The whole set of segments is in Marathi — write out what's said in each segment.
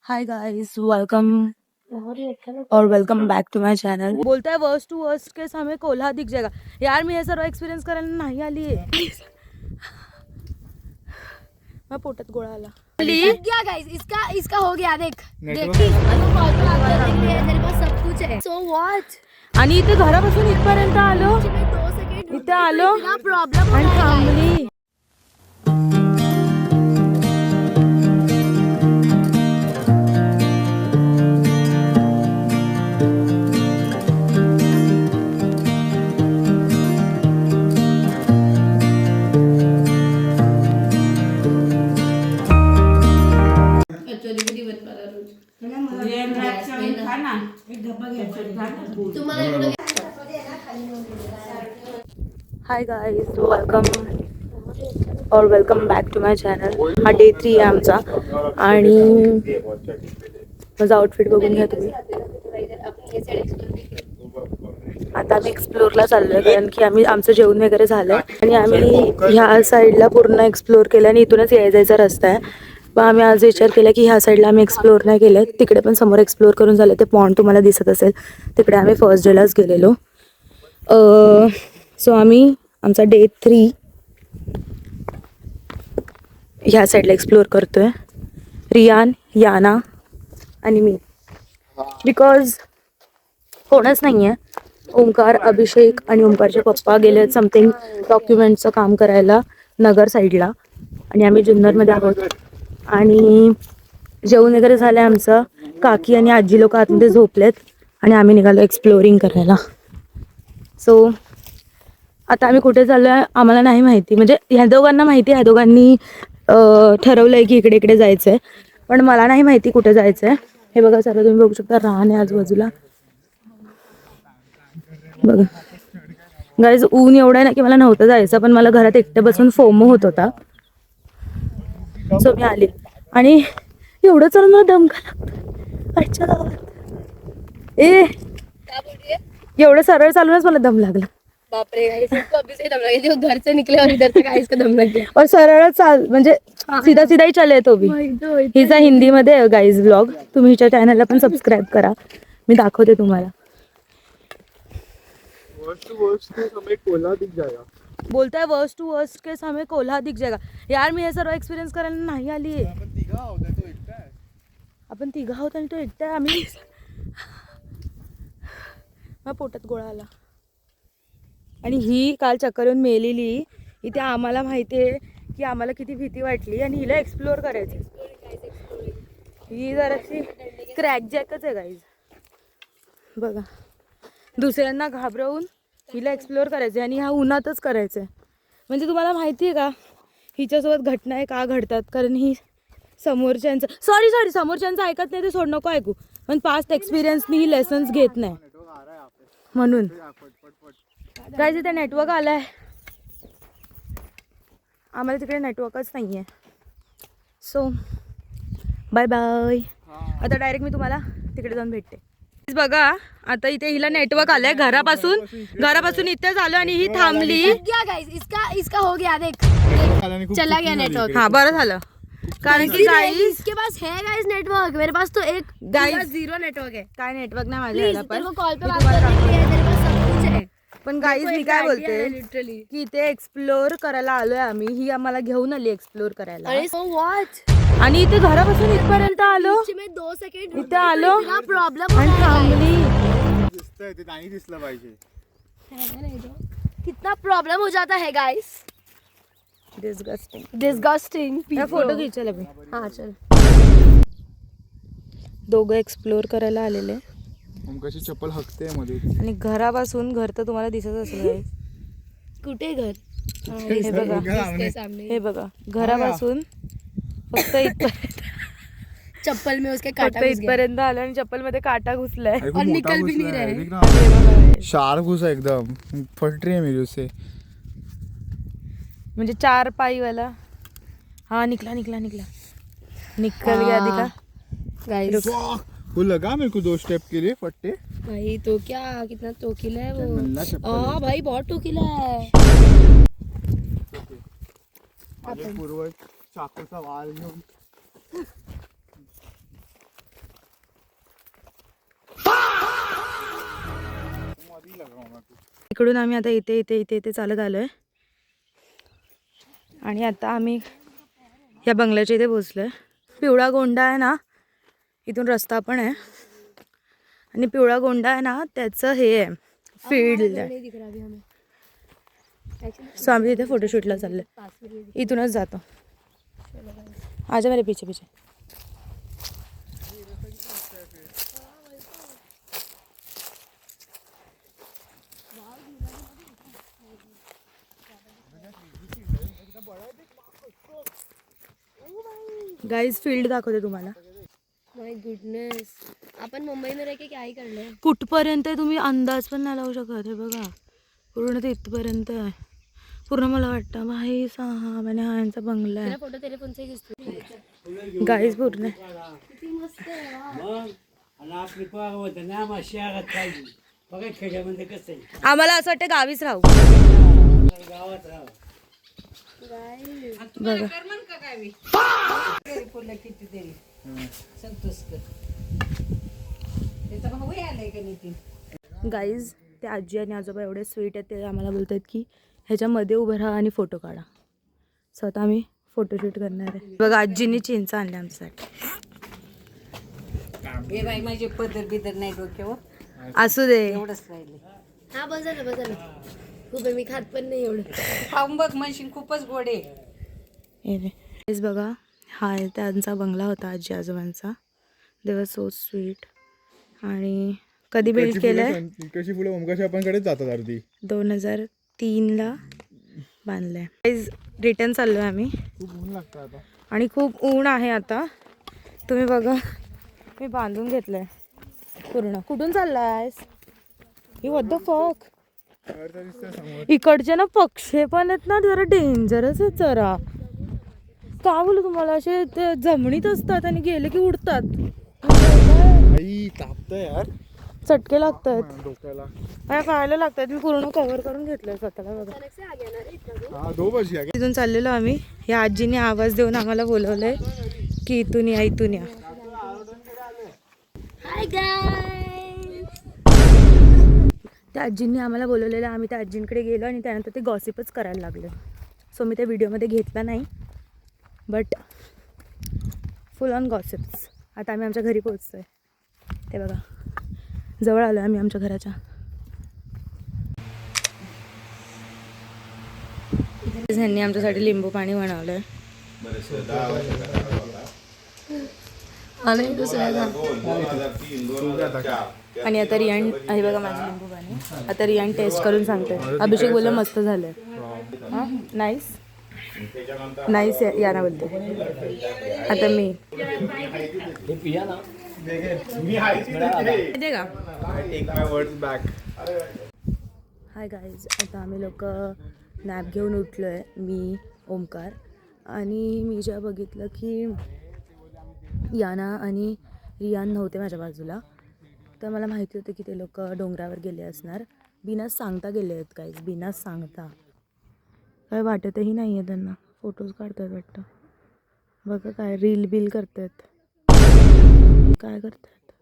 हाय गाइस, वेलकम और welcome back to my channel. बोलताय वर्स्ट टू वर्स्ट केस हमें कोल्हा दिख जाएगा। यार मी हे सर्व एक्सपिरियन्स करायला नाही आली आहे। मैं पोटात गोळा आला। लग गया गाइस, इसका हो गया। देख देख मेरे पास सब कुछ है। So what. आणि इथे घरापासून इथपर्यंत आलो, 2 सेकंड इथे आलो प्रॉब्लेम आणि थांबली। हाय गाइस, वेलकम और welcome back to my channel. हा डे 3 आहे आमचा आणि माझा आउटफिट बघून घ्या तुम्ही। आता आम्ही एक्सप्लोरला चाललोय कारण की आमचं जेवण वगैरे झालंय आणि आम्ही ह्या साईडला पूर्ण एक्सप्लोर केलं आणि इथूनच यायचा रस्ता आहे। पण आम्ही आज विचार केला की ह्या साईडला आम्ही एक्सप्लोर नाही केलं, तिकडे पण समोर एक्सप्लोर करून झालं। ते पॉइंट तुम्हाला दिसत असेल, तिकडे आम्ही फर्स्ट डेलाच गेलेलो। सो आम्ही आमचा डे 3 ह्या साईडला एक्सप्लोर करतोय, रियान, याना आणि मी। बिकॉज कोणच नाही आहे, ओंकार, अभिषेक आणि ओंकारचे पप्पा गेले समथिंग डॉक्युमेंटचं काम करायला नगर साईडला आणि आम्ही जुन्नरमध्ये आहोत। आणि जेवण वगैरे झालं आहे आमचं, काकी आणि आजी लोक आतमध्ये झोपलेत आणि आम्ही निघालो एक्सप्लोरिंग करायला। सो आता आम्ही कुठे चाललो आहे आम्हाला नाही माहिती, म्हणजे ह्या दोघांना माहिती, ह्या दोघांनी ठरवलं आहे की इकडे इकडे जायचं आहे, पण मला नाही माहिती कुठे जायचं आहे। हे बघा सर्व तुम्ही बघू शकता, रान आहे आजूबाजूला बघा। गाईज ऊन एवढं आहे ना की मला नव्हतं जायचं, पण मला घरात एकटं बसून फोमो होत होता, सो मी आले। आणि एवढं चालून मला दम का लागतो आजच्या गावात। एवढं सरळ चालूनच मला दम लागला। बाप रे गाइस, इसको अभी से दम लगे, जो घर से निकले और इधर तक आए, इसका दम लग गया। और सरळ चाल म्हणजे सीधा सीधा ही चले तो भी। हिचा हिंदीमध्ये गाईज ब्लॉग, तुम्ही हिच्या चॅनलला पण सबस्क्राईब करा, मी दाखवते तुम्हाला। बोलताय वर्स्ट टू वर्स्ट केस हमें कोल्हा दिख जाएगा। यार मी हे सर्व एक्सपिरियन्स करायला नाही आली आहे। आपण तिघा आहोत आणि तो एकटा आहे। आम्ही मग पोटात गोळा आला आणि ही काल चक्कर येऊन मेलेली। इथे आम्हाला माहिती आहे की आम्हाला किती भीती वाटली आणि हिला एक्सप्लोर करायची। ही जराशी क्रॅक जॅकच आहे गाईज, बघा। दुसऱ्यांना घाबरवून हिला एक्सप्लोर करायचं आणि ह्या उन्हातच करायचं आहे। म्हणजे तुम्हाला माहिती आहे का हिच्यासोबत घटना का घडतात, कारण ही समोरच्यांचं समोरच्यांचं ऐकत नाही, ते सोड नको ऐकू, पण पास्ट एक्सपिरियन्सनी ही लेसन्स घेत नाही म्हणून। गाईज इथे नेटवर्क आलाय, आम्हाला तिकडे नेटवर्कच नाही आहे। सो बाय बाय, आता डायरेक्ट मी तुम्हाला तिकडे जाऊन भेटते। बघा आता इथे हिला नेटवर्क आलंय, घरापासून इथे झालो आणि ही थांबली। लग गया गाइस, इसका हो गया। देख चला गया नेटवर्क। हाँ बरं झालं, कारण की गाइस इसके पास है गाइस नेटवर्क, मेरे पास तो एक गाइस जीरो नेटवर्क है। काय नेटवर्क नाही माझ्या प्लीज ह्याला, तेरे को पण कॉल पे बात करने के लिए मेरे पास सब कुछ है। पण गाईज मी काय बोलते लिटरली की इथे एक्सप्लोर करायला आलोय आम्ही, ही आम्हाला घेऊन आली एक्सप्लोर करायला। अरे सो व्हाट। आणि इथे घरापासून इथपर्यंत आलो, में 2 सेकंड इथे आलो प्रॉब्लम आणि थांबली। नाही दिसलं पाहिजे, कितना प्रॉब्लम हो जाता है गाइस। डिस्गस्टिंग फोटो खिचायला मी। हाँ चल। दोघं एक्सप्लोर करायला आलेले कशी चप्पल हकते मध्ये आणि घरापासून, घर तर तुम्हाला दिसत असेल गाईज, कुठे घर? हे बघा, हे बघा, घरापासून फक्त इथपर्यंत, चप्पल में उसके काटा फक्त इथपर्यंत आलो आणि चप्पल मध्ये काटा घुसलाय और निकल भी नहीं रहे। शार्प घुसा एकदम, फट रही है मेरी उससे। म्हणजे 4 पाईवाला। हाँ निकला गया, दिखा गाइस। वो लगा मेरे को 2 स्टेप के लिए फट्टे। भाई तो क्या, कितना टोकिला है नल्ला चप्पल वो। है। हाँ भाई बहुत टोकिला है। पूर्वज चाकूचा वाल घेऊन इकडून आम्ही आता इथे चालत आलो आहे. आणि आता आम्ही या बंगल्याच्या इथे पोचलो आहे. पिवळा गोंडा आहे ना, इथून रस्ता पण आहे. आणि पिवळा गोंडा आहे ना, त्याचं हे आहे फील्ड आहे. सो आम्ही तिथे फोटोशूटला चाललो आहे. इथूनच जातो. आजा मेरे पीछे पीछे. गाइस फील्ड दाखवते तुम्हाला. माय गुडनेस, आपण मुंबई में रह के क्या ही कर ले. कुठपर्यंत आहे तुम्ही अंदाज पण नाही लावू शकत. हे बघा पूर्ण ते इथपर्यंत आहे. पूर्ण मला वाटतं भाई साहब आणि हा यांचा बंगला आहे. फोटो तेरे फोन से खींचतो. गाईज पूर्ण किती मस्त आहे वाह. आम्हाला असं वाटतं गावीच राहू. बघा गाईज ते आजी आणि आजोबा एवढे स्वीट आहेत. ते आम्हाला बोलतात की ह्याच्यामध्ये उभं राहा आणि फोटो काढा. सो आता आम्ही फोटोशूट करणार आहे. बघा आजींनी चिंच आणले आमच्यासाठी. माझे पदर बिदर नाही डोक्यावर असू दे. एवढंच राहिले. हा बस झालं. खूप आहे, मी खात पण नाही एवढं. खाऊन बघ म्हणशील खूपच गोड आहे. हेच बघा हा त्यांचा बंगला होता आजी आजोबांचा. दे वर सो स्वीट. आणि कधी बिल्ड केलंय? कशी फुलं ओमकाच्या आपणकडेच जातात अर्धी. 2003ला बांधलंय. रिटर्न चाललोय आम्ही. खूप ऊन लागतं आता. आणि खूप ऊन आहे आता. तुम्ही बघा मी बांधून घेतलंय पूर्ण. कुठून चाललायस? ही व्हॉट द फक. इकडचे ना पक्षी पण आहेत ना, जरा डेंजरस आहेत जरा. का बोलू तुम्हाला, असे ते जमिनीत असतात आणि गेले की उडतात. आई तापतंय यार. चटके लागतात डोक्याला. काय कळायला लागतात. मी पूर्ण कव्हर करून घेतलंय स्वतःला. बघा अचानक से आ गया ना रे इतना दूर. हा 2 बस या. इथून चाललेलो आम्ही. या आजीने आवाज देऊन आम्हाला बोलवलंय की इथून या इथून या. Hi guys. त्या आजींनी आम्हाला बोलवलेलं. आम्ही त्या आजींकडे गेलो आणि त्यानंतर ते गॉसिपच करायला लागले. सो मी त्या व्हिडिओमध्ये घेतला नाही, बट फुल ऑन गॉसिप्स. आता आम्ही आमच्या घरी पोहोचतोय. ते बघा जवळ आलो आम्ही आमच्या घराच्या. ह्यांनी आमच्यासाठी लिंबू पाणी बनवलंय. आणि दुसऱ्याचा आणि आता रियान आहे बघा माझं लिंबू पाणी. आता रियान टेस्ट करून सांगते. अभिषेक बोलला मस्त झालंय. हां नाईस नाईस याना बोलते. आता मी दे का. हाय गाईज, आता आम्ही लोक नॅप घेऊन उठलो आहे. मी ओमकार आणि मी जेव्हा बघितलं की याना आणि रियान नव्हते माझ्या बाजूला, तर मला माहिती होतं की ते लोक डोंगरावर गेले असणार. बिना सांगता गेले आहेत गाईज, बिना सांगता. काय वाटतही नाही आहे त्यांना. फोटोज काढतात वाटतं. बघा काय रील बिल करतात. काय करतात.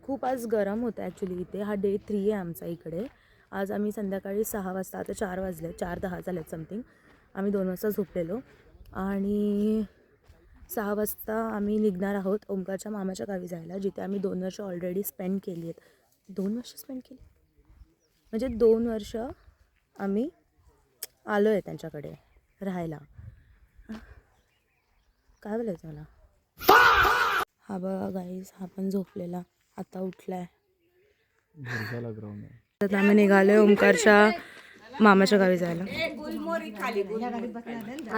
खूप आज गरम होतं ॲक्च्युली इथे. हा डे 3 आहे आमचा इकडे. आज आम्ही संध्याकाळी 6 वाजता, आता 4 वाजले, 4:10 झालेत समथिंग. आम्ही 2 वाजता झोपलेलो आणि 6 वाजता आम्ही निघणार आहोत ओमकारच्या मामाच्या गावी जायला, जिथे आम्ही 2 वर्ष ऑलरेडी स्पेंड केली आहेत. 2 वर्ष स्पेंड केली म्हणजे 2 वर्ष आम्ही आलो आहे त्यांच्याकडे राहायला. काय बोलायचं मला. हा बघा गाईज, हा पण झोपलेला आता उठलाय. तर आम्ही निघालोय ओमकारच्या मामाच्या गावी जायला.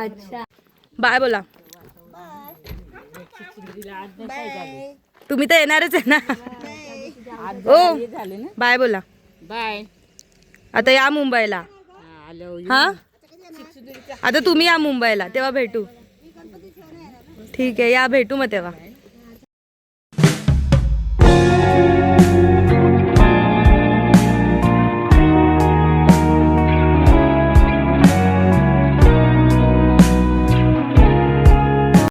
अच्छा बाय बोला. तुम्ही तर येणारच आहे ना. ओ बाय बोला. बाय. आता या मुंबईला. हा आता तुम्ही या मुंबईला, तेव्हा भेटू. ठीक आहे, या भेटू मग तेव्हा.